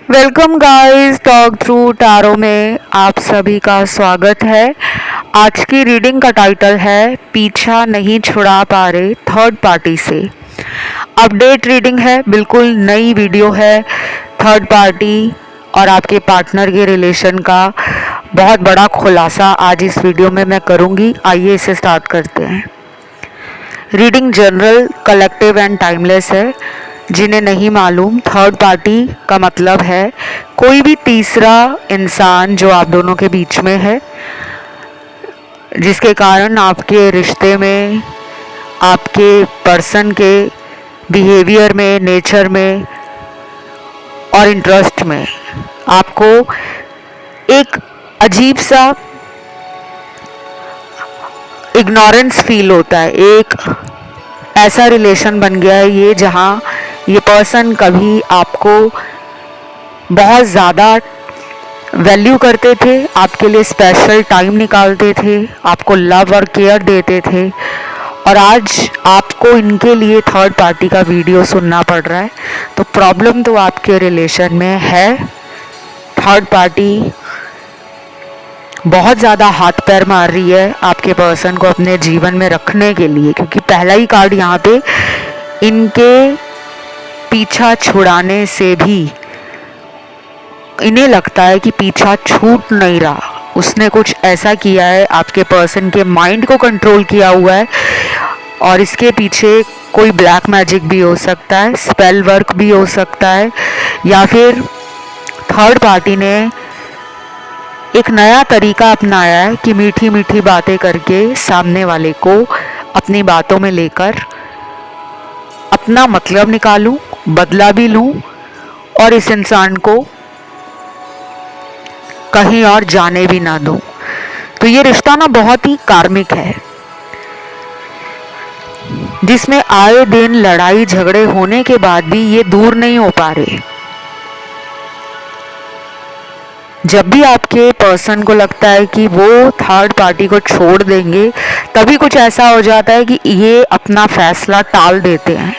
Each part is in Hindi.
Welcome guys, talk through tarot में आप सभी का स्वागत है। आज की रीडिंग का टाइटल है पीछा नहीं छुड़ा पा रहे थर्ड पार्टी से। अपडेट रीडिंग है, बिल्कुल नई वीडियो है। थर्ड पार्टी और आपके पार्टनर के रिलेशन का बहुत बड़ा खुलासा आज इस वीडियो में मैं करूँगी। आइए इसे स्टार्ट करते हैं। Reading general, collective and timeless है। जिन्हें नहीं मालूम, थर्ड पार्टी का मतलब है कोई भी तीसरा इंसान जो आप दोनों के बीच में है, जिसके कारण आपके रिश्ते में, आपके पर्सन के बिहेवियर में, नेचर में और इंटरेस्ट में आपको एक अजीब सा इग्नोरेंस फील होता है। एक ऐसा रिलेशन बन गया है ये, जहाँ ये पर्सन कभी आपको बहुत ज़्यादा वैल्यू करते थे, आपके लिए स्पेशल टाइम निकालते थे, आपको लव और केयर देते थे, और आज आपको इनके लिए थर्ड पार्टी का वीडियो सुनना पड़ रहा है। तो प्रॉब्लम तो आपके रिलेशन में है। थर्ड पार्टी बहुत ज़्यादा हाथ पैर मार रही है आपके पर्सन को अपने जीवन में रखने के लिए, क्योंकि पहला ही कार्ड यहाँ पे इनके पीछा छुड़ाने से भी इन्हें लगता है कि पीछा छूट नहीं रहा। उसने कुछ ऐसा किया है, आपके पर्सन के माइंड को कंट्रोल किया हुआ है, और इसके पीछे कोई ब्लैक मैजिक भी हो सकता है, स्पेल वर्क भी हो सकता है, या फिर थर्ड पार्टी ने एक नया तरीका अपनाया है कि मीठी मीठी बातें करके सामने वाले को अपनी बातों में लेकर अपना मतलब निकालूं, बदला भी लूं, और इस इंसान को कहीं और जाने भी ना दूं। तो ये रिश्ता ना बहुत ही कार्मिक है, जिसमें आए दिन लड़ाई झगड़े होने के बाद भी ये दूर नहीं हो पा रहे। जब भी आपके पर्सन को लगता है कि वो थर्ड पार्टी को छोड़ देंगे, तभी कुछ ऐसा हो जाता है कि ये अपना फैसला टाल देते हैं।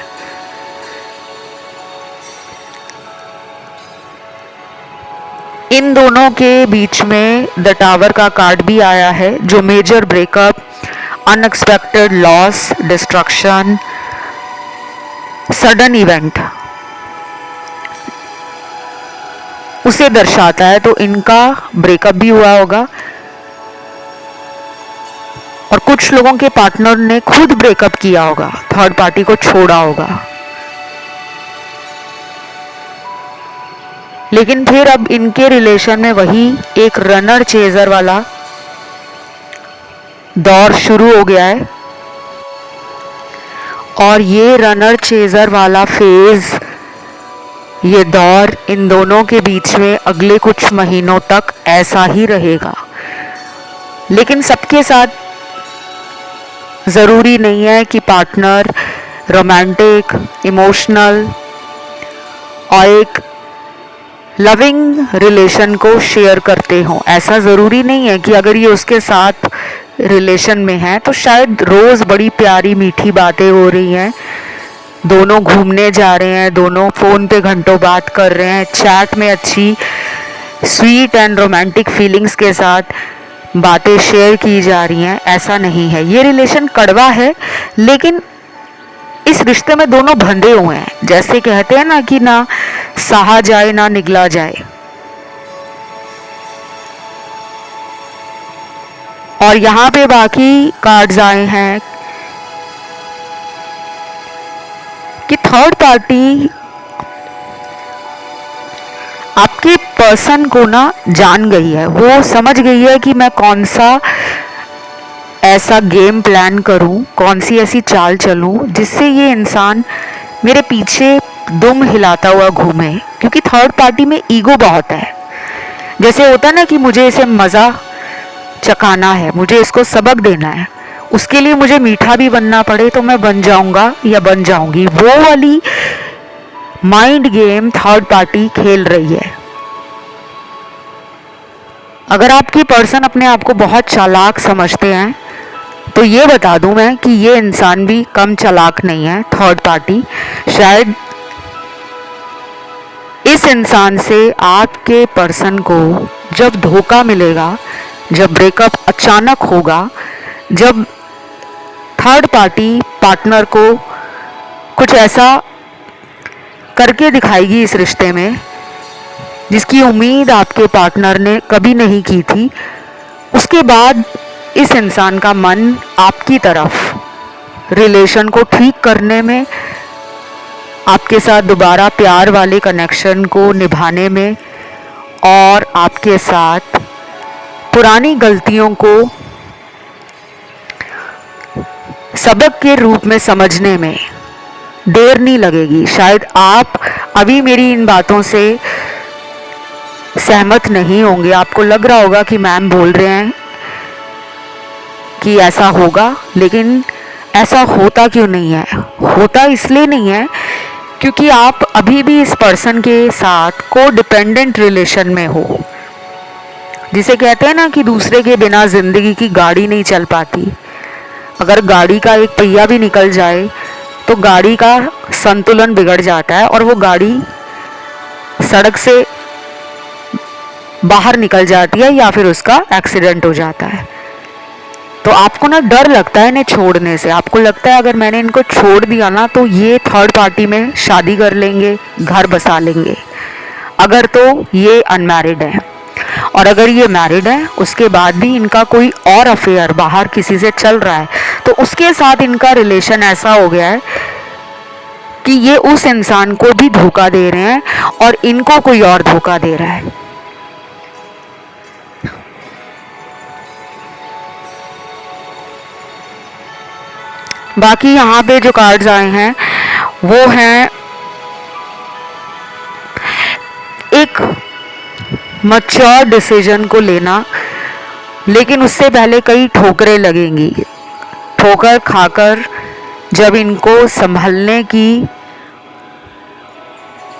इन दोनों के बीच में द टावर का कार्ड भी आया है, जो major breakup, unexpected loss, destruction, sudden event उसे दर्शाता है। तो इनका ब्रेकअप भी हुआ होगा, और कुछ लोगों के पार्टनर ने खुद ब्रेकअप किया होगा, थर्ड पार्टी को छोड़ा होगा। लेकिन फिर अब इनके रिलेशन में वही एक रनर चेजर वाला दौर शुरू हो गया है, और ये रनर चेजर वाला फेज, ये दौर इन दोनों के बीच में अगले कुछ महीनों तक ऐसा ही रहेगा। लेकिन सबके साथ ज़रूरी नहीं है कि पार्टनर रोमांटिक, इमोशनल और एक लविंग रिलेशन को शेयर करते हों। ऐसा ज़रूरी नहीं है कि अगर ये उसके साथ रिलेशन में है तो शायद रोज़ बड़ी प्यारी मीठी बातें हो रही हैं, दोनों घूमने जा रहे हैं, दोनों फ़ोन पे घंटों बात कर रहे हैं, चैट में अच्छी स्वीट एंड रोमांटिक फीलिंग्स के साथ बातें शेयर की जा रही हैं। ऐसा नहीं है। ये रिलेशन कड़वा है, लेकिन इस रिश्ते में दोनों बंधे हुए हैं। जैसे कहते हैं ना कि ना सहा जाए ना निगला जाए। और यहाँ पे बाकी कार्ड्स आए हैं कि थर्ड पार्टी आपके पर्सन को ना जान गई है, वो समझ गई है कि मैं कौन सा ऐसा गेम प्लान करूं, कौन सी ऐसी चाल चलूं जिससे ये इंसान मेरे पीछे दुम हिलाता हुआ घूमे। क्योंकि थर्ड पार्टी में ईगो बहुत है। जैसे होता है ना कि मुझे इसे मज़ा चखाना है, मुझे इसको सबक देना है, उसके लिए मुझे मीठा भी बनना पड़े तो मैं बन जाऊंगा या बन जाऊंगी। वो वाली माइंड गेम थर्ड पार्टी खेल रही है। अगर आपकी पर्सन अपने आप को बहुत चालाक समझते हैं तो ये बता दूं मैं कि ये इंसान भी कम चालाक नहीं है। थर्ड पार्टी शायद इस इंसान से आपके पर्सन को जब धोखा मिलेगा, जब ब्रेकअप अचानक होगा, जब थर्ड पार्टी पार्टनर को कुछ ऐसा करके दिखाएगी इस रिश्ते में जिसकी उम्मीद आपके पार्टनर ने कभी नहीं की थी, उसके बाद इस इंसान का मन आपकी तरफ रिलेशन को ठीक करने में, आपके साथ दोबारा प्यार वाले कनेक्शन को निभाने में और आपके साथ पुरानी गलतियों को सबक के रूप में समझने में देर नहीं लगेगी। शायद आप अभी मेरी इन बातों से सहमत नहीं होंगे, आपको लग रहा होगा कि मैम बोल रहे हैं कि ऐसा होगा, लेकिन ऐसा होता क्यों नहीं है? होता इसलिए नहीं है क्योंकि आप अभी भी इस पर्सन के साथ को डिपेंडेंट रिलेशन में हो, जिसे कहते हैं ना कि दूसरे के बिना जिंदगी की गाड़ी नहीं चल पाती। अगर गाड़ी का एक पहिया भी निकल जाए तो गाड़ी का संतुलन बिगड़ जाता है और वो गाड़ी सड़क से बाहर निकल जाती है या फिर उसका एक्सीडेंट हो जाता है। तो आपको ना डर लगता है इन्हें छोड़ने से, आपको लगता है अगर मैंने इनको छोड़ दिया ना तो ये थर्ड पार्टी में शादी कर लेंगे, घर बसा लेंगे। अगर तो ये अनमैरिड है, और अगर ये मैरिड है उसके बाद भी इनका कोई और अफेयर बाहर किसी से चल रहा है तो उसके साथ इनका रिलेशन ऐसा हो गया है कि ये उस इंसान को भी धोखा दे रहे हैं और इनको कोई और धोखा दे रहा है। बाकी यहाँ पे जो कार्ड्स आए हैं वो हैं एक मैच्योर डिसीजन को लेना, लेकिन उससे पहले कई ठोकरें लगेंगी। ठोकर खाकर जब इनको संभलने की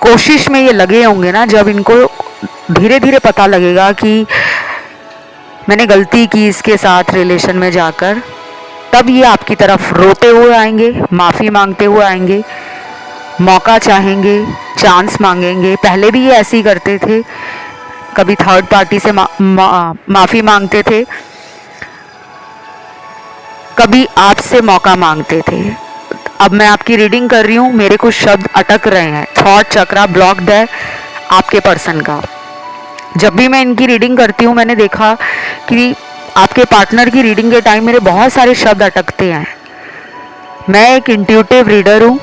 कोशिश में ये लगे होंगे ना, जब इनको धीरे धीरे पता लगेगा कि मैंने गलती की इसके साथ रिलेशन में जाकर, तब ये आपकी तरफ रोते हुए आएंगे, माफ़ी मांगते हुए आएंगे, मौका चाहेंगे, चांस मांगेंगे। पहले भी ये ऐसे ही करते थे, कभी थर्ड पार्टी से माफ़ी मांगते थे, कभी आपसे मौका मांगते थे। अब मैं आपकी रीडिंग कर रही हूँ, मेरे कुछ शब्द अटक रहे हैं, थॉट चक्रा ब्लॉक्ड है आपके पर्सन का। जब भी मैं इनकी रीडिंग करती हूँ मैंने देखा कि आपके पार्टनर की रीडिंग के टाइम मेरे बहुत सारे शब्द अटकते हैं। मैं एक इंट्यूटिव रीडर हूँ,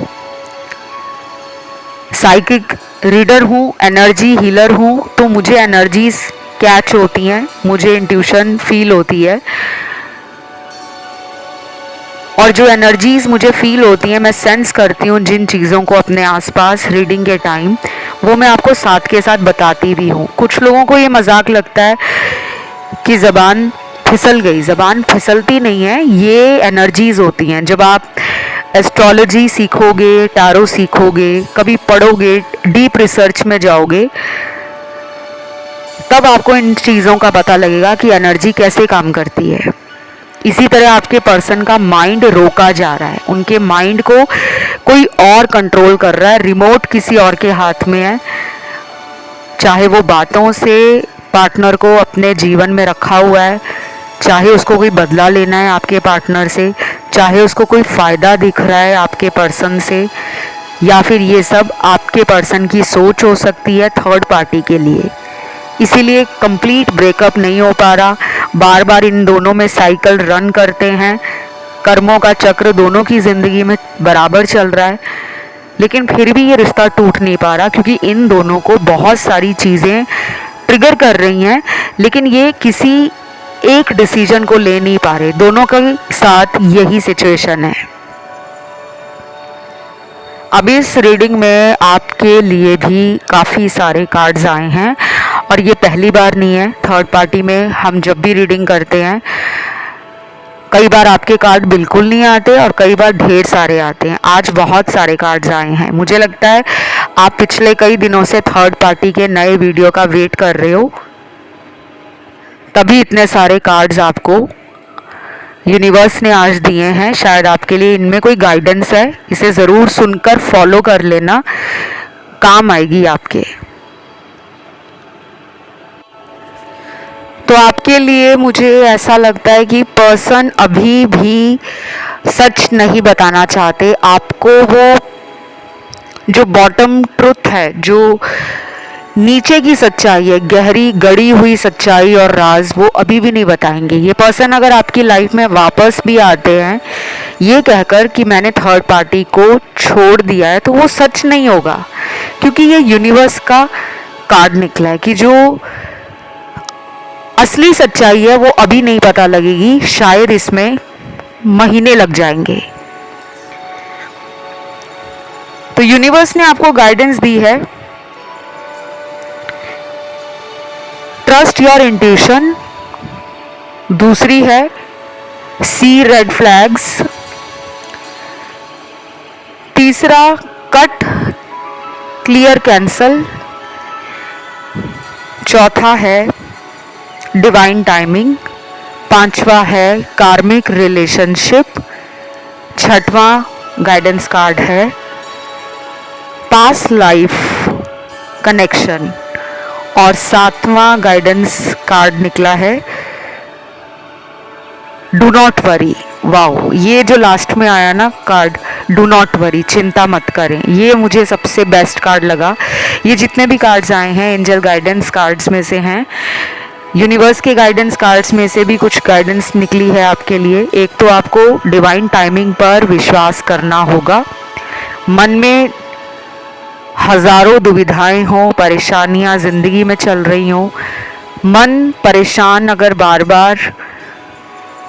साइकिक रीडर हूँ, एनर्जी हीलर हूँ, तो मुझे एनर्जीज कैच होती हैं, मुझे इंट्यूशन फील होती है, और जो एनर्जीज मुझे फील होती हैं, मैं सेंस करती हूँ जिन चीज़ों को अपने आसपास रीडिंग के टाइम, वो मैं आपको साथ के साथ बताती भी हूँ। कुछ लोगों को ये मजाक लगता है कि ज़बान फिसल गई, ज़बान फिसलती नहीं है, ये एनर्जीज होती हैं। जब आप एस्ट्रोलॉजी सीखोगे, टारो सीखोगे, कभी पढ़ोगे, डीप रिसर्च में जाओगे, तब आपको इन चीज़ों का पता लगेगा कि एनर्जी कैसे काम करती है। इसी तरह आपके पर्सन का माइंड रोका जा रहा है, उनके माइंड को कोई और कंट्रोल कर रहा है, रिमोट किसी और के हाथ में है। चाहे वो बातों से पार्टनर को अपने जीवन में रखा हुआ है, चाहे उसको कोई बदला लेना है आपके पार्टनर से, चाहे उसको कोई फ़ायदा दिख रहा है आपके पर्सन से, या फिर ये सब आपके पर्सन की सोच हो सकती है थर्ड पार्टी के लिए। इसीलिए कंप्लीट ब्रेकअप नहीं हो पा रहा, बार बार इन दोनों में साइकिल रन करते हैं, कर्मों का चक्र दोनों की ज़िंदगी में बराबर चल रहा है, लेकिन फिर भी ये रिश्ता टूट नहीं पा रहा क्योंकि इन दोनों को बहुत सारी चीज़ें ट्रिगर कर रही हैं, लेकिन ये किसी एक डिसीजन को ले नहीं पा रहे। दोनों के साथ यही सिचुएशन है। अब इस रीडिंग में आपके लिए भी काफ़ी सारे कार्ड्स आए हैं और ये पहली बार नहीं है। थर्ड पार्टी में हम जब भी रीडिंग करते हैं कई बार आपके कार्ड बिल्कुल नहीं आते और कई बार ढेर सारे आते हैं। आज बहुत सारे कार्ड्स आए हैं। मुझे लगता है आप पिछले कई दिनों से थर्ड पार्टी के नए वीडियो का वेट कर रहे हो, तभी इतने सारे कार्ड्स आपको यूनिवर्स ने आज दिए हैं। शायद आपके लिए इनमें कोई गाइडेंस है, इसे ज़रूर सुनकर फॉलो कर लेना, काम आएगी आपके। आपके लिए मुझे ऐसा लगता है कि पर्सन अभी भी सच नहीं बताना चाहते आपको। वो जो बॉटम ट्रुथ है, जो नीचे की सच्चाई है, गहरी गड़ी हुई सच्चाई और राज, वो अभी भी नहीं बताएंगे। ये पर्सन अगर आपकी लाइफ में वापस भी आते हैं ये कहकर कि मैंने थर्ड पार्टी को छोड़ दिया है, तो वो सच नहीं होगा, क्योंकि ये यूनिवर्स का कार्ड निकला है कि जो असली सच्चाई है वो अभी नहीं पता लगेगी, शायद इसमें महीने लग जाएंगे। तो यूनिवर्स ने आपको गाइडेंस दी है, ट्रस्ट योर इंट्यूशन। दूसरी है सी रेड फ्लैग्स। तीसरा कट क्लियर कैंसल। चौथा है डिवाइन टाइमिंग। पांचवा है कार्मिक रिलेशनशिप। छठवां गाइडेंस कार्ड है पास्ट लाइफ कनेक्शन। और सातवां गाइडेंस कार्ड निकला है डू नॉट वरी। वाओ, ये जो लास्ट में आया ना कार्ड, डू नॉट वरी, चिंता मत करें, ये मुझे सबसे बेस्ट कार्ड लगा। ये जितने भी कार्ड्स आए हैं एंजल गाइडेंस कार्ड्स में से हैं, यूनिवर्स के गाइडेंस कार्ड्स में से भी कुछ गाइडेंस निकली है आपके लिए। एक तो आपको डिवाइन टाइमिंग पर विश्वास करना होगा। मन में हजारों दुविधाएं हों, परेशानियां ज़िंदगी में चल रही हों, मन परेशान अगर बार बार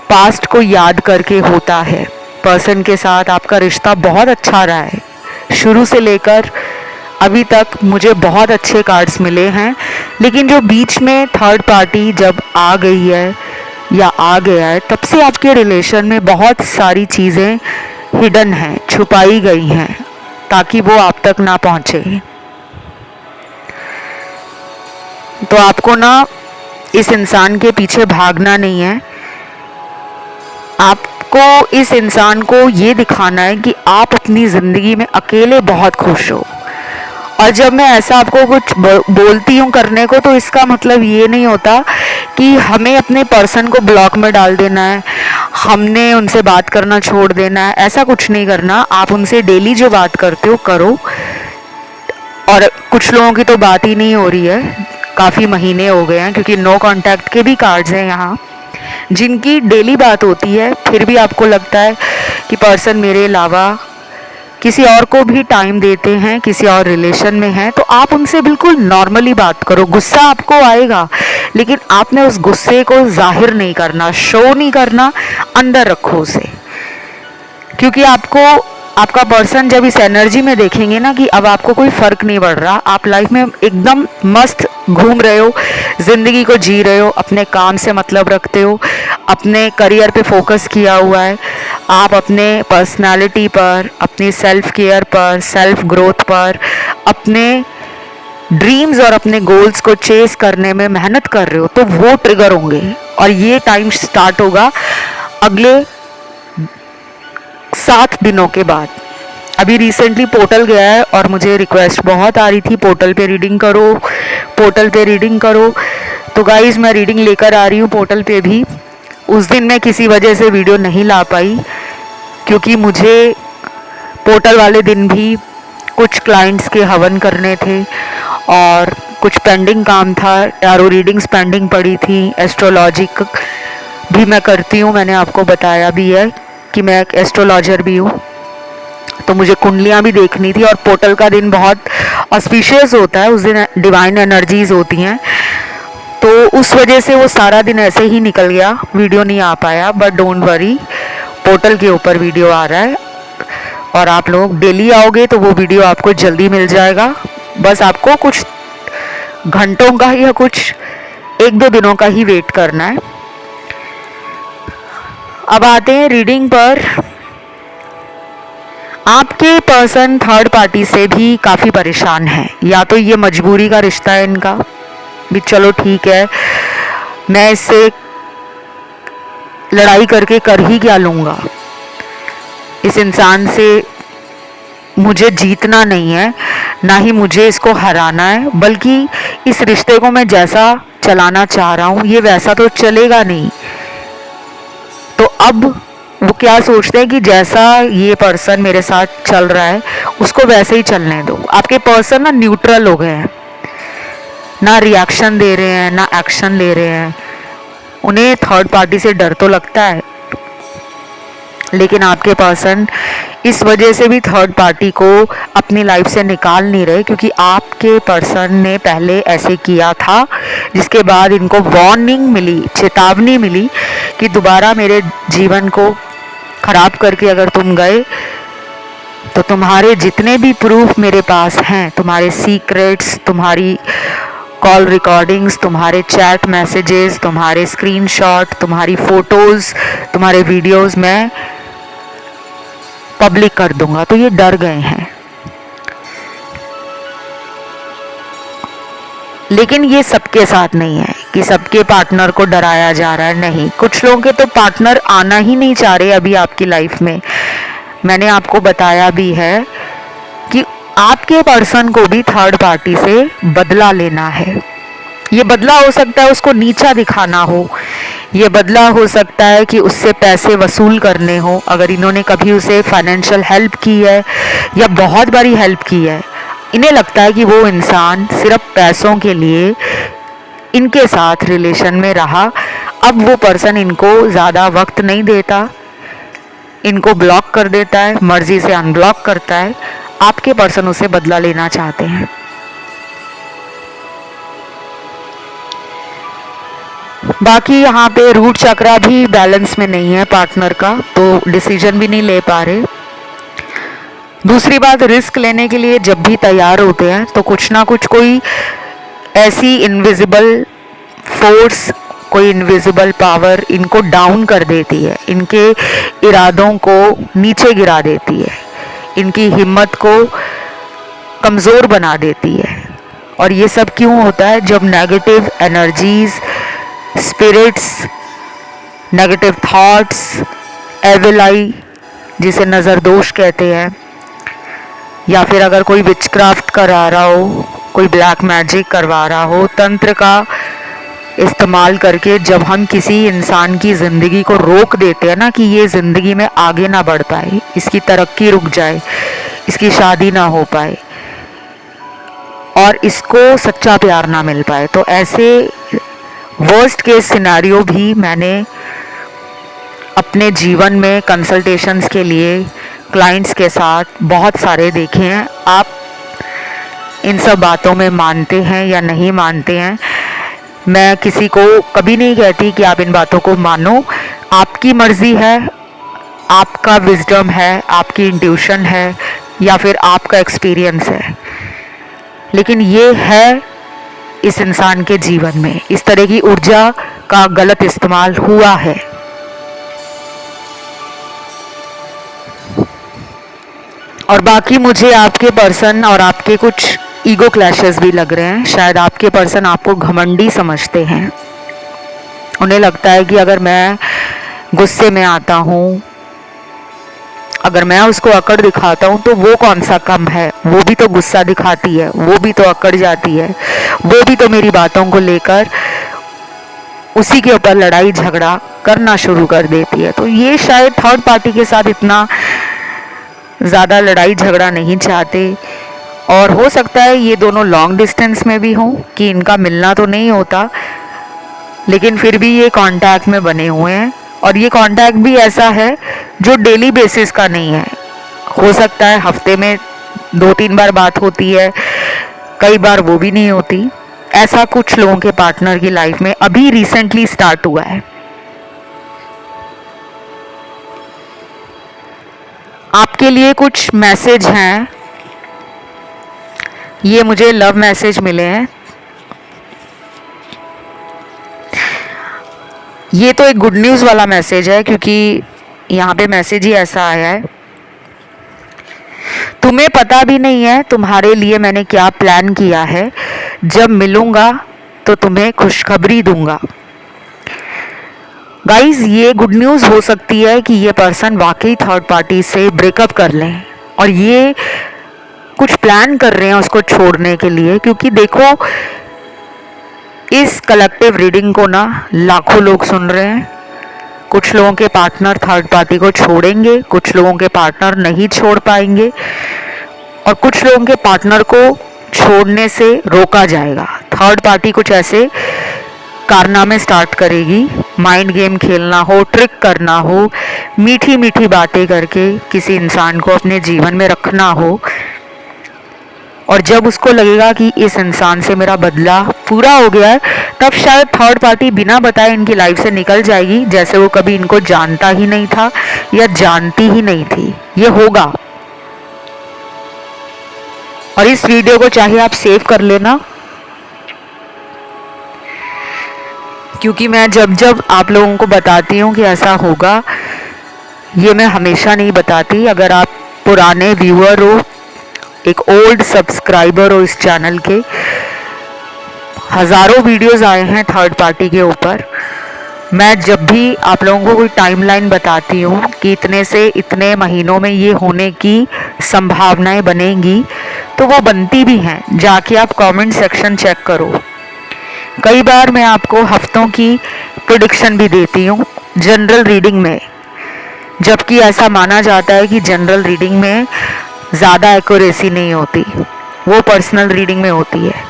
पास्ट को याद करके होता है। पर्सन के साथ आपका रिश्ता बहुत अच्छा रहा है, शुरू से लेकर अभी तक मुझे बहुत अच्छे कार्ड्स मिले हैं, लेकिन जो बीच में थर्ड पार्टी जब आ गई है या आ गया है, तब से आपके रिलेशन में बहुत सारी चीज़ें हिडन हैं, छुपाई गई हैं, ताकि वो आप तक ना पहुँचे। तो आपको ना इस इंसान के पीछे भागना नहीं है, आपको इस इंसान को ये दिखाना है कि आप अपनी ज़िंदगी में अकेले बहुत खुश हो। और जब मैं ऐसा आपको कुछ बोलती हूँ करने को, तो इसका मतलब ये नहीं होता कि हमें अपने पर्सन को ब्लॉक में डाल देना है, हमने उनसे बात करना छोड़ देना है। ऐसा कुछ नहीं करना, आप उनसे डेली जो बात करते हो करो। और कुछ लोगों की तो बात ही नहीं हो रही है, काफ़ी महीने हो गए हैं, क्योंकि नो कांटेक्ट के भी कार्ड्स हैं यहाँ, जिनकी डेली बात होती है, फिर भी आपको लगता है कि पर्सन मेरे अलावा किसी और को भी टाइम देते हैं, किसी और रिलेशन में हैं, तो आप उनसे बिल्कुल नॉर्मली बात करो। गुस्सा आपको आएगा, लेकिन आपने उस गुस्से को जाहिर नहीं करना, शो नहीं करना, अंदर रखो उसे। क्योंकि आपको आपका पर्सन जब इस एनर्जी में देखेंगे ना कि अब आपको कोई फ़र्क नहीं पड़ रहा, आप लाइफ में एकदम मस्त घूम रहे हो, ज़िंदगी को जी रहे हो, अपने काम से मतलब रखते हो, अपने करियर पे फोकस किया हुआ है, आप अपने पर्सनालिटी पर, अपनी सेल्फ केयर पर, सेल्फ ग्रोथ पर, अपने ड्रीम्स और अपने गोल्स को चेस करने में मेहनत कर रहे हो, तो वो ट्रिगर होंगे। और ये टाइम स्टार्ट होगा अगले 7 दिनों के बाद। अभी रिसेंटली पोर्टल गया है और मुझे रिक्वेस्ट बहुत आ रही थी, पोर्टल पे रीडिंग करो, पोर्टल पे रीडिंग करो। तो गाइज़ मैं रीडिंग लेकर आ रही हूँ पोर्टल पे भी। उस दिन मैं किसी वजह से वीडियो नहीं ला पाई, क्योंकि मुझे पोर्टल वाले दिन भी कुछ क्लाइंट्स के हवन करने थे और कुछ पेंडिंग काम था, टैरो रीडिंग्स पेंडिंग पड़ी थी, एस्ट्रोलॉजी भी मैं करती हूँ, मैंने आपको बताया भी है कि मैं एक एस्ट्रोलॉजर भी हूँ। तो मुझे कुंडलियाँ भी देखनी थी, और पोर्टल का दिन बहुत ऑस्पिशियस होता है, उस दिन डिवाइन एनर्जीज होती हैं, तो उस वजह से वो सारा दिन ऐसे ही निकल गया, वीडियो नहीं आ पाया। बट डोंट वरी, पोर्टल के ऊपर वीडियो आ रहा है, और आप लोग डेली आओगे तो वो वीडियो आपको जल्दी मिल जाएगा। बस आपको कुछ घंटों का या कुछ 1-2 दिनों का ही वेट करना है। अब आते हैं रीडिंग पर। आपके पर्सन थर्ड पार्टी से भी काफ़ी परेशान है, या तो ये मजबूरी का रिश्ता है इनका भी, चलो ठीक है मैं इससे लड़ाई करके कर ही क्या लूँगा, इस इंसान से मुझे जीतना नहीं है, ना ही मुझे इसको हराना है, बल्कि इस रिश्ते को मैं जैसा चलाना चाह रहा हूँ ये वैसा तो चलेगा नहीं। तो अब वो क्या सोचते हैं कि जैसा ये पर्सन मेरे साथ चल रहा है उसको वैसे ही चलने दो। आपके पर्सन ना न्यूट्रल हो गए हैं, ना रिएक्शन दे रहे हैं ना एक्शन ले रहे हैं। उन्हें थर्ड पार्टी से डर तो लगता है, लेकिन आपके पर्सन इस वजह से भी थर्ड पार्टी को अपनी लाइफ से निकाल नहीं रहे, क्योंकि आपके पर्सन ने पहले ऐसे किया था, जिसके बाद इनको वार्निंग मिली, चेतावनी मिली कि दोबारा मेरे जीवन को खराब करके अगर तुम गए तो तुम्हारे जितने भी प्रूफ मेरे पास हैं, तुम्हारे सीक्रेट्स, तुम्हारी कॉल रिकॉर्डिंग्स, तुम्हारे चैट मैसेजेस, तुम्हारे स्क्रीनशॉट, तुम्हारी फोटोज़, तुम्हारे वीडियोस मैं पब्लिक कर दूंगा। तो ये डर गए हैं। लेकिन ये सबके साथ नहीं है कि सबके पार्टनर को डराया जा रहा है, नहीं। कुछ लोगों के तो पार्टनर आना ही नहीं चाह रहे अभी आपकी लाइफ में। मैंने आपको बताया भी है कि आपके पर्सन को भी थर्ड पार्टी से बदला लेना है। ये बदला हो सकता है उसको नीचा दिखाना हो, ये बदला हो सकता है कि उससे पैसे वसूल करने हो, अगर इन्होंने कभी उसे फाइनेंशियल हेल्प की है या बहुत बड़ी हेल्प की है। इन्हें लगता है कि वो इंसान सिर्फ पैसों के लिए इनके साथ रिलेशन में रहा, अब वो पर्सन इनको ज़्यादा वक्त नहीं देता, इनको ब्लॉक कर देता है, मर्जी से अनब्लॉक करता है। आपके पर्सन उसे बदला लेना चाहते हैं। बाकी यहाँ पे रूट चक्रा भी बैलेंस में नहीं है पार्टनर का, तो डिसीजन भी नहीं ले पा रहे। दूसरी बात, रिस्क लेने के लिए जब भी तैयार होते हैं तो कुछ ना कुछ कोई ऐसी इनविजिबल फोर्स, कोई इनविजिबल पावर इनको डाउन कर देती है, इनके इरादों को नीचे गिरा देती है, इनकी हिम्मत को कमज़ोर बना देती है। और ये सब क्यों होता है? जब negative energies, spirits, negative thoughts, evil eye जिसे नज़र दोष कहते हैं, या फिर अगर कोई विचक्राफ्ट करा रहा हो, कोई ब्लैक मैजिक करवा रहा हो, तंत्र का इस्तेमाल करके जब हम किसी इंसान की ज़िंदगी को रोक देते हैं ना, कि ये ज़िंदगी में आगे ना बढ़ पाए, इसकी तरक्की रुक जाए, इसकी शादी ना हो पाए और इसको सच्चा प्यार ना मिल पाए, तो ऐसे वर्स्ट केस सिनेरियो भी मैंने अपने जीवन में कंसल्टेशंस के लिए क्लाइंट्स के साथ बहुत सारे देखे हैं। आप इन सब बातों में मानते हैं या नहीं मानते हैं, मैं किसी को कभी नहीं कहती कि आप इन बातों को मानो, आपकी मर्जी है, आपका विजडम है, आपकी इंट्यूशन है या फिर आपका एक्सपीरियंस है। लेकिन ये है इस इंसान के जीवन में इस तरह की ऊर्जा का गलत इस्तेमाल हुआ है। और बाकी मुझे आपके पर्सन और आपके कुछ ईगो क्लैशेस भी लग रहे हैं। शायद आपके पर्सन आपको घमंडी समझते हैं। उन्हें लगता है कि अगर मैं गुस्से में आता हूँ, अगर मैं उसको अकड़ दिखाता हूँ तो वो कौन सा कम है, वो भी तो गुस्सा दिखाती है, वो भी तो अकड़ जाती है, वो भी तो मेरी बातों को लेकर उसी के ऊपर लड़ाई झगड़ा करना शुरू कर देती है। तो ये शायद थर्ड पार्टी के साथ इतना ज़्यादा लड़ाई झगड़ा नहीं चाहते, और हो सकता है ये दोनों लॉन्ग डिस्टेंस में भी हों कि इनका मिलना तो नहीं होता, लेकिन फिर भी ये कांटेक्ट में बने हुए हैं। और ये कांटेक्ट भी ऐसा है जो डेली बेसिस का नहीं है। हो सकता है हफ्ते में 2-3 बार बात होती है, कई बार वो भी नहीं होती। ऐसा कुछ लोगों के पार्टनर की लाइफ में अभी रिसेंटली स्टार्ट हुआ है। आपके लिए कुछ मैसेज हैं, ये मुझे लव मैसेज मिले हैं। ये तो एक गुड न्यूज़ वाला मैसेज है, क्योंकि यहाँ पे मैसेज ही ऐसा आया है, तुम्हें पता भी नहीं है तुम्हारे लिए मैंने क्या प्लान किया है, जब मिलूंगा तो तुम्हें खुशखबरी दूंगा। गाइज, ये गुड न्यूज़ हो सकती है कि ये पर्सन वाकई थर्ड पार्टी से ब्रेकअप कर लें, और ये कुछ प्लान कर रहे हैं उसको छोड़ने के लिए, क्योंकि देखो इस कलेक्टिव रीडिंग को ना लाखों लोग सुन रहे हैं। कुछ लोगों के पार्टनर थर्ड पार्टी को छोड़ेंगे, कुछ लोगों के पार्टनर नहीं छोड़ पाएंगे, और कुछ लोगों के पार्टनर को छोड़ने से रोका जाएगा। थर्ड पार्टी कुछ ऐसे कारनामे स्टार्ट करेगी, माइंड गेम खेलना हो, ट्रिक करना हो, मीठी मीठी बातें करके किसी इंसान को अपने जीवन में रखना हो, और जब उसको लगेगा कि इस इंसान से मेरा बदला पूरा हो गया है, तब शायद थर्ड पार्टी बिना बताए इनकी लाइफ से निकल जाएगी, जैसे वो कभी इनको जानता ही नहीं था या जानती ही नहीं थी। ये होगा। और इस वीडियो को चाहे आप सेव कर लेना, क्योंकि मैं जब जब आप लोगों को बताती हूँ कि ऐसा होगा, ये मैं हमेशा नहीं बताती। अगर आप पुराने व्यूअर हो, एक ओल्ड सब्सक्राइबर हो इस चैनल के, हज़ारों वीडियोस आए हैं थर्ड पार्टी के ऊपर। मैं जब भी आप लोगों को कोई टाइमलाइन बताती हूँ कि इतने से इतने महीनों में ये होने की संभावनाएं बनेंगी, तो वो बनती भी हैं। जाके आप कमेंट सेक्शन चेक करो। कई बार मैं आपको हफ्तों की प्रेडिक्शन भी देती हूँ जनरल रीडिंग में, जबकि ऐसा माना जाता है कि जनरल रीडिंग में ज़्यादा एक्यूरेसी नहीं होती, वो पर्सनल रीडिंग में होती है।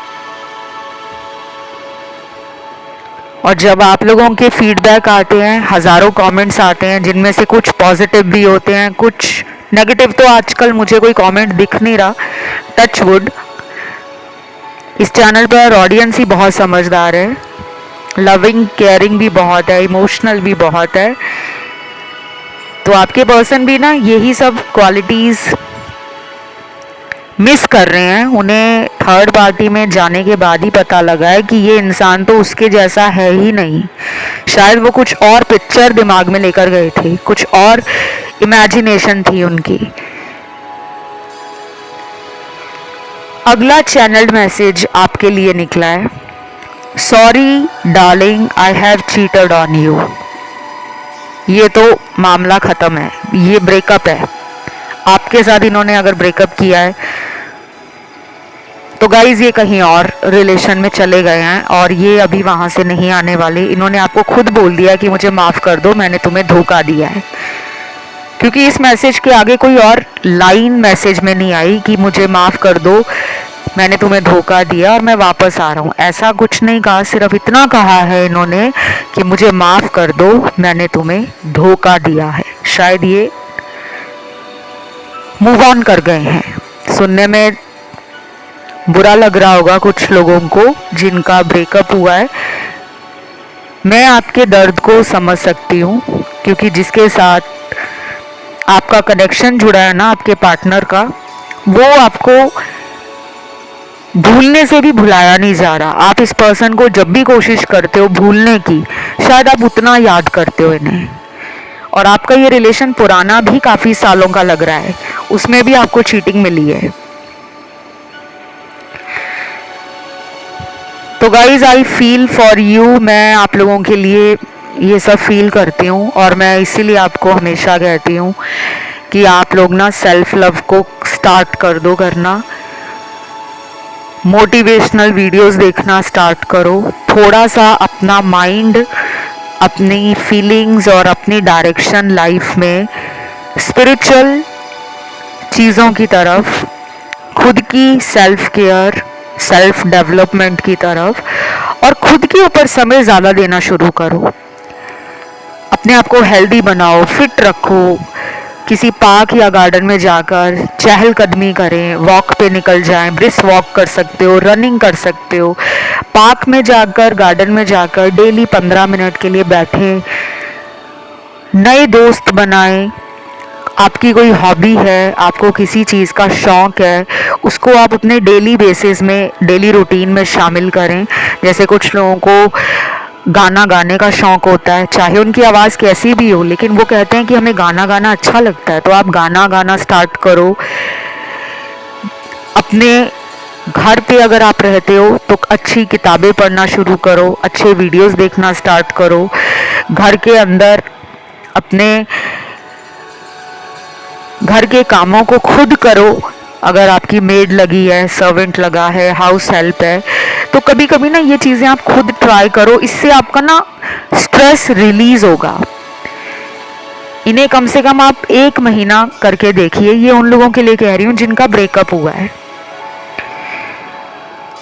और जब आप लोगों के फीडबैक आते हैं, हज़ारों कमेंट्स आते हैं, जिनमें से कुछ पॉजिटिव भी होते हैं, कुछ नेगेटिव, तो आजकल मुझे कोई कमेंट दिख नहीं रहा, टच वुड। इस चैनल पर ऑडियंस ही बहुत समझदार है, लविंग केयरिंग भी बहुत है, इमोशनल भी बहुत है। तो आपके पर्सन भी ना यही सब क्वालिटीज़ मिस कर रहे हैं। उन्हें थर्ड पार्टी में जाने के बाद ही पता लगा है कि ये इंसान तो उसके जैसा है ही नहीं। शायद वो कुछ और पिक्चर दिमाग में लेकर गए थे, कुछ और इमेजिनेशन थी उनकी। अगला चैनल्ड मैसेज आपके लिए निकला है, sorry darling, I have cheated on you. ये तो मामला ख़त्म है, ये ब्रेकअप है। आपके साथ इन्होंने अगर ब्रेकअप किया है तो गाइज ये कहीं और रिलेशन में चले गए हैं, और ये अभी वहाँ से नहीं आने वाले। इन्होंने आपको खुद बोल दिया कि मुझे माफ़ कर दो, मैंने तुम्हें धोखा दिया है। क्योंकि इस मैसेज के आगे कोई और लाइन मैसेज में नहीं आई कि मुझे माफ़ कर दो, मैंने तुम्हें धोखा दिया और मैं वापस आ रहा हूँ। ऐसा कुछ नहीं कहा, सिर्फ इतना कहा है इन्होंने कि मुझे माफ़ कर दो, मैंने तुम्हें धोखा दिया है। शायद ये मूव ऑन कर गए हैं। सुनने में बुरा लग रहा होगा कुछ लोगों को जिनका ब्रेकअप हुआ है। मैं आपके दर्द को समझ सकती हूँ, क्योंकि जिसके साथ आपका कनेक्शन जुड़ा है ना, आपके पार्टनर का, वो आपको भूलने से भी भुलाया नहीं जा रहा। आप इस पर्सन को जब भी कोशिश करते हो भूलने की, शायद आप उतना याद करते हो इन्हें। और आपका ये रिलेशन पुराना भी काफ़ी सालों का लग रहा है, उसमें भी आपको चीटिंग मिली है। तो guys I feel for you, मैं आप लोगों के लिए ये सब फील करती हूँ, और मैं इसीलिए आपको हमेशा कहती हूँ कि आप लोग ना सेल्फ लव को स्टार्ट कर दो करना। मोटिवेशनल वीडियोस देखना स्टार्ट करो। थोड़ा सा अपना माइंड, अपनी फीलिंग्स और अपनी डायरेक्शन लाइफ में स्पिरिचुअल चीज़ों की तरफ, खुद की सेल्फ केयर, सेल्फ डेवलपमेंट की तरफ, और खुद के ऊपर समय ज़्यादा देना शुरू करो। अपने आप को हेल्दी बनाओ, फिट रखो। किसी पार्क या गार्डन में जाकर चहलकदमी करें, वॉक पे निकल जाएं, ब्रिस्क वॉक कर सकते हो, रनिंग कर सकते हो। पार्क में जाकर, गार्डन में जाकर डेली 15 मिनट के लिए बैठें, नए दोस्त बनाएं। आपकी कोई हॉबी है, आपको किसी चीज़ का शौक़ है, उसको आप अपने डेली बेसिस में, डेली रूटीन में शामिल करें। जैसे कुछ लोगों को गाना गाने का शौक़ होता है, चाहे उनकी आवाज़ कैसी भी हो, लेकिन वो कहते हैं कि हमें गाना गाना अच्छा लगता है। तो आप गाना गाना स्टार्ट करो। अपने घर पे अगर आप रहते हो तो अच्छी किताबें पढ़ना शुरू करो, अच्छे वीडियोस देखना स्टार्ट करो। घर के अंदर अपने घर के कामों को खुद करो। अगर आपकी मेड लगी है, सर्वेंट लगा है, हाउस हेल्प है, तो कभी कभी ना ये चीज़ें आप खुद ट्राई करो। इससे आपका ना स्ट्रेस रिलीज होगा। इन्हें कम से कम आप 1 महीना करके देखिए। ये उन लोगों के लिए कह रही हूँ जिनका ब्रेकअप हुआ है।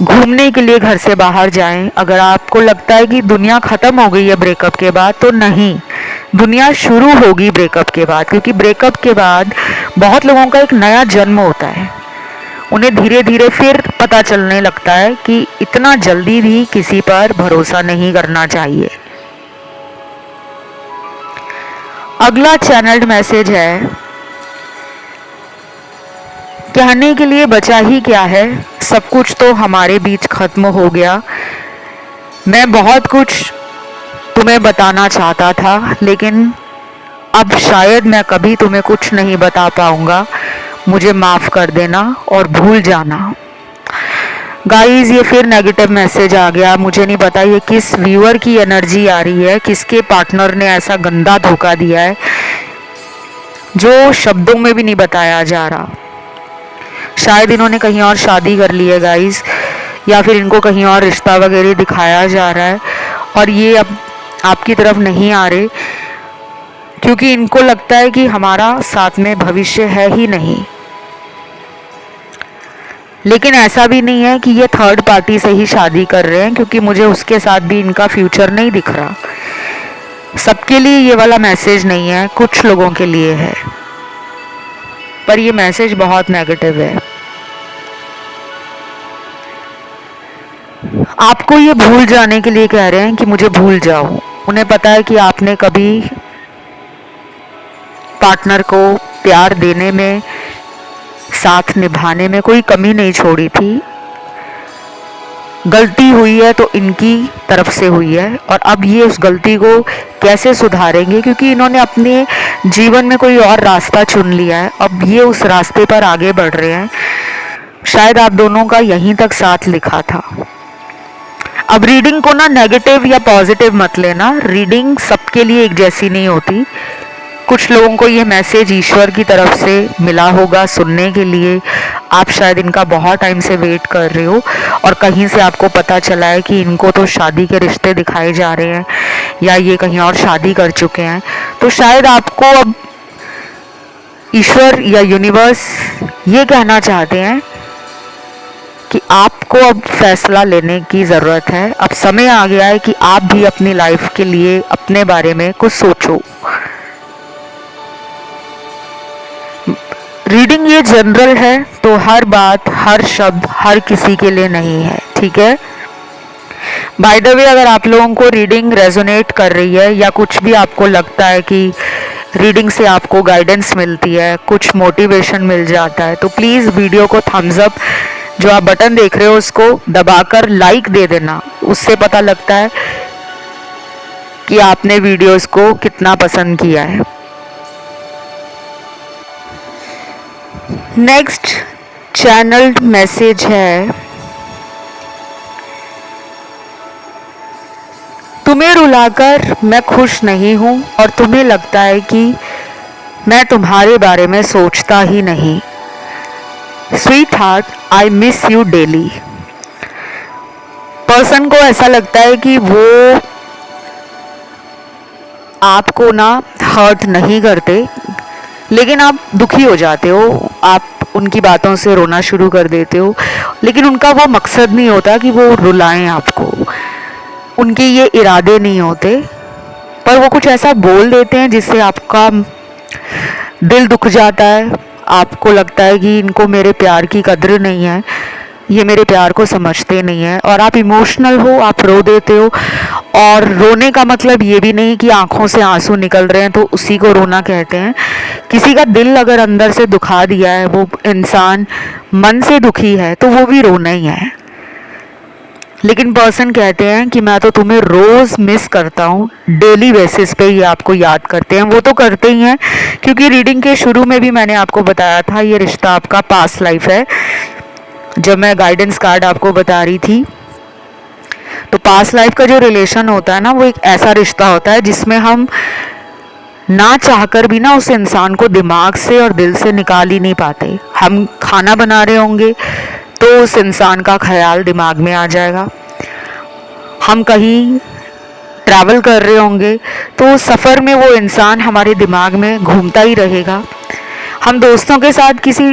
घूमने के लिए घर से बाहर जाएं। अगर आपको लगता है कि दुनिया ख़त्म हो गई है ब्रेकअप के बाद, तो नहीं, दुनिया शुरू होगी ब्रेकअप के बाद। क्योंकि ब्रेकअप के बाद बहुत लोगों का एक नया जन्म होता है। उन्हें धीरे धीरे फिर पता चलने लगता है कि इतना जल्दी भी किसी पर भरोसा नहीं करना चाहिए। अगला चैनल्ड मैसेज है, कहने के लिए बचा ही क्या है, सब कुछ तो हमारे बीच खत्म हो गया। मैं बहुत कुछ तुम्हें बताना चाहता था, लेकिन अब शायद मैं कभी तुम्हें कुछ नहीं बता पाऊंगा। मुझे माफ़ कर देना और भूल जाना। गाइस, ये फिर नेगेटिव मैसेज आ गया। मुझे नहीं पता ये किस व्यूअर की एनर्जी आ रही है, किसके पार्टनर ने ऐसा गंदा धोखा दिया है जो शब्दों में भी नहीं बताया जा रहा। शायद इन्होंने कहीं और शादी कर ली है गाइस, या फिर इनको कहीं और रिश्ता वगैरह दिखाया जा रहा है और ये अब आपकी तरफ नहीं आ रहे, क्योंकि इनको लगता है कि हमारा साथ में भविष्य है ही नहीं। लेकिन ऐसा भी नहीं है कि ये थर्ड पार्टी से ही शादी कर रहे हैं, क्योंकि मुझे उसके साथ भी इनका फ्यूचर नहीं दिख रहा। सबके लिए ये वाला मैसेज नहीं है, कुछ लोगों के लिए है, पर ये मैसेज बहुत नेगेटिव है। आपको ये भूल जाने के लिए कह रहे हैं कि मुझे भूल जाओ। उन्हें पता है कि आपने कभी पार्टनर को प्यार देने में, साथ निभाने में कोई कमी नहीं छोड़ी थी। गलती हुई है तो इनकी तरफ से हुई है, और अब ये उस गलती को कैसे सुधारेंगे, क्योंकि इन्होंने अपने जीवन में कोई और रास्ता चुन लिया है। अब ये उस रास्ते पर आगे बढ़ रहे हैं। शायद आप दोनों का यहीं तक साथ लिखा था। अब रीडिंग को ना नेगेटिव या पॉजिटिव मत लेना। रीडिंग सबके लिए एक जैसी नहीं होती। कुछ लोगों को ये मैसेज ईश्वर की तरफ से मिला होगा सुनने के लिए। आप शायद इनका बहुत टाइम से वेट कर रहे हो, और कहीं से आपको पता चला है कि इनको तो शादी के रिश्ते दिखाए जा रहे हैं, या ये कहीं और शादी कर चुके हैं। तो शायद आपको अब ईश्वर या यूनिवर्स ये कहना चाहते हैं कि आपको अब फैसला लेने की ज़रूरत है। अब समय आ गया है कि आप भी अपनी लाइफ के लिए, अपने बारे में कुछ सोचो। रीडिंग ये जनरल है, तो हर बात, हर शब्द हर किसी के लिए नहीं है, ठीक है। बाय द वे, अगर आप लोगों को रीडिंग रेजोनेट कर रही है, या कुछ भी आपको लगता है कि रीडिंग से आपको गाइडेंस मिलती है, कुछ मोटिवेशन मिल जाता है, तो प्लीज़ वीडियो को थम्स अप, जो आप बटन देख रहे हो उसको दबाकर लाइक दे देना। उससे पता लगता है कि आपने वीडियोस को कितना पसंद किया है। नेक्स्ट चैनल्ड मैसेज है, तुम्हें रुलाकर मैं खुश नहीं हूं, और तुम्हें लगता है कि मैं तुम्हारे बारे में सोचता ही नहीं। Sweet heart, I miss you daily. Person को ऐसा लगता है कि वो आपको ना हर्ट नहीं करते, लेकिन आप दुखी हो जाते हो, आप उनकी बातों से रोना शुरू कर देते हो। लेकिन उनका वो मकसद नहीं होता कि वो रुलाएं आपको, उनके ये इरादे नहीं होते, पर वो कुछ ऐसा बोल देते हैं जिससे आपका दिल दुख जाता है। आपको लगता है कि इनको मेरे प्यार की कद्र नहीं है, ये मेरे प्यार को समझते नहीं है, और आप इमोशनल हो, आप रो देते हो। और रोने का मतलब ये भी नहीं कि आंखों से आंसू निकल रहे हैं तो उसी को रोना कहते हैं। किसी का दिल अगर अंदर से दुखा दिया है, वो इंसान मन से दुखी है, तो वो भी रोना ही है। लेकिन पर्सन कहते हैं कि मैं तो तुम्हें रोज़ मिस करता हूँ, डेली बेसिस पे ये आपको याद करते हैं। वो तो करते ही हैं, क्योंकि रीडिंग के शुरू में भी मैंने आपको बताया था ये रिश्ता आपका पास्ट लाइफ है। जब मैं गाइडेंस कार्ड आपको बता रही थी, तो पास्ट लाइफ का जो रिलेशन होता है ना, वो एक ऐसा रिश्ता होता है जिसमें हम ना चाहकर भी ना उस इंसान को दिमाग से और दिल से निकाल ही नहीं पाते। हम खाना बना रहे होंगे तो उस इंसान का ख्याल दिमाग में आ जाएगा, हम कहीं ट्रैवल कर रहे होंगे तो सफ़र में वो इंसान हमारे दिमाग में घूमता ही रहेगा, हम दोस्तों के साथ किसी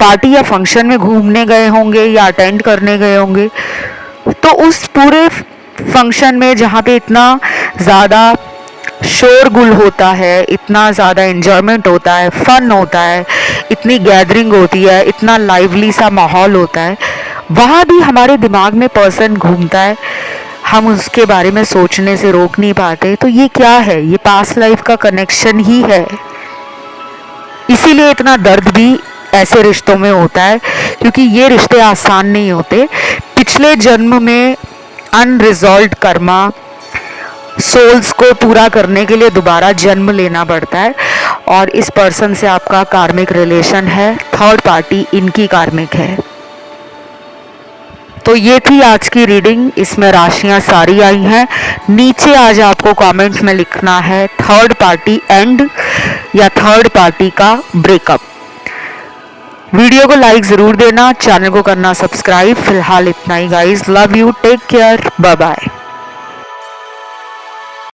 पार्टी या फंक्शन में घूमने गए होंगे या अटेंड करने गए होंगे तो उस पूरे फंक्शन में जहाँ पे इतना ज़्यादा शोरगुल होता है, इतना ज़्यादा एन्जॉयमेंट होता है, फन होता है, इतनी गैदरिंग होती है, इतना लाइवली सा माहौल होता है, वहाँ भी हमारे दिमाग में पर्सन घूमता है, हम उसके बारे में सोचने से रोक नहीं पाते। तो ये क्या है? ये पास्ट लाइफ का कनेक्शन ही है। इसीलिए इतना दर्द भी ऐसे रिश्तों में होता है, क्योंकि ये रिश्ते आसान नहीं होते। पिछले जन्म में अनरिजॉल्व्ड कर्मा सोल्स को पूरा करने के लिए दोबारा जन्म लेना पड़ता है, और इस पर्सन से आपका कार्मिक रिलेशन है, थर्ड पार्टी इनकी कार्मिक है। तो ये थी आज की रीडिंग, इसमें राशियां सारी आई हैं। नीचे आज आपको कमेंट्स में लिखना है थर्ड पार्टी एंड या थर्ड पार्टी का ब्रेकअप। वीडियो को लाइक ज़रूर देना, चैनल को करना सब्सक्राइब। फिलहाल इतना ही guys, love you, take care, bye bye.